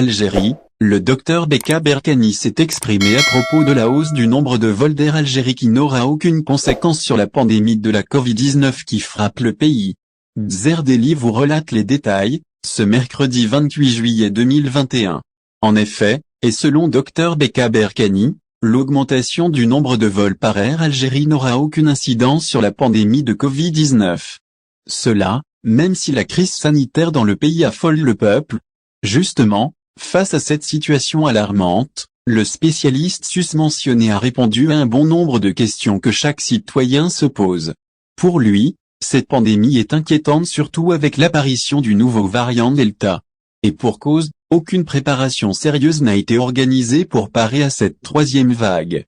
Algérie, le docteur Beka Berkani s'est exprimé à propos de la hausse du nombre de vols d'Air Algérie qui n'aura aucune conséquence sur la pandémie de la Covid-19 qui frappe le pays. Zer Daily vous relate les détails, ce mercredi 28 juillet 2021. En effet, et selon Dr Beka Berkani, l'augmentation du nombre de vols par Air Algérie n'aura aucune incidence sur la pandémie de Covid-19. Cela, même si la crise sanitaire dans le pays affole le peuple. Justement, face à cette situation alarmante, le spécialiste susmentionné a répondu à un bon nombre de questions que chaque citoyen se pose. Pour lui, cette pandémie est inquiétante surtout avec l'apparition du nouveau variant Delta. Et pour cause, aucune préparation sérieuse n'a été organisée pour parer à cette troisième vague.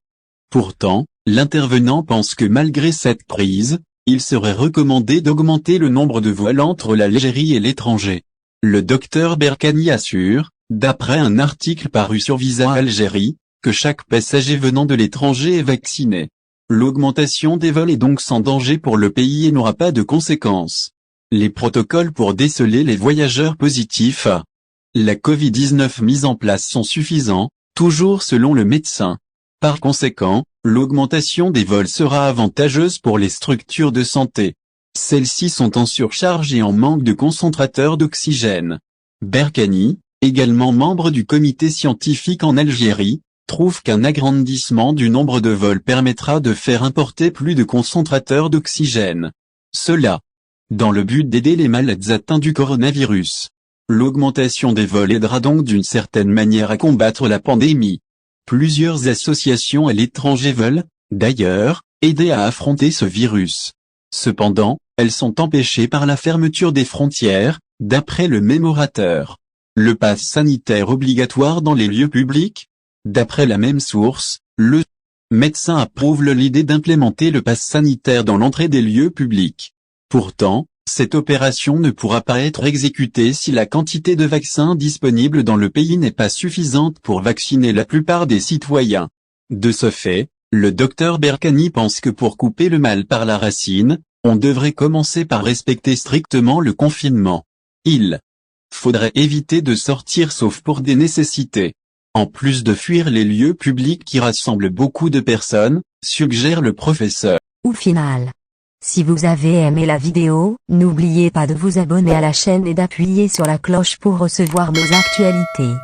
Pourtant, l'intervenant pense que malgré cette prise, il serait recommandé d'augmenter le nombre de vols entre l'Algérie et l'étranger. Le docteur Berkani assure, d'après un article paru sur Visa Algérie, que chaque passager venant de l'étranger est vacciné. L'augmentation des vols est donc sans danger pour le pays et n'aura pas de conséquences. Les protocoles pour déceler les voyageurs positifs à la Covid-19 mis en place sont suffisants, toujours selon le médecin. Par conséquent, l'augmentation des vols sera avantageuse pour les structures de santé. Celles-ci sont en surcharge et en manque de concentrateurs d'oxygène. Berkani, également membre du comité scientifique en Algérie, trouve qu'un agrandissement du nombre de vols permettra de faire importer plus de concentrateurs d'oxygène. Cela, dans le but d'aider les malades atteints du coronavirus. L'augmentation des vols aidera donc d'une certaine manière à combattre la pandémie. Plusieurs associations à l'étranger veulent, d'ailleurs, aider à affronter ce virus. Cependant, elles sont empêchées par la fermeture des frontières, d'après le même orateur. Le pass sanitaire obligatoire dans les lieux publics? D'après la même source, le médecin approuve l'idée d'implémenter le pass sanitaire dans l'entrée des lieux publics. Pourtant, cette opération ne pourra pas être exécutée si la quantité de vaccins disponibles dans le pays n'est pas suffisante pour vacciner la plupart des citoyens. De ce fait, le docteur Berkani pense que pour couper le mal par la racine, on devrait commencer par respecter strictement le confinement. Il faudrait éviter de sortir sauf pour des nécessités. En plus de fuir les lieux publics qui rassemblent beaucoup de personnes, suggère le professeur. Au final, si vous avez aimé la vidéo, n'oubliez pas de vous abonner à la chaîne et d'appuyer sur la cloche pour recevoir nos actualités.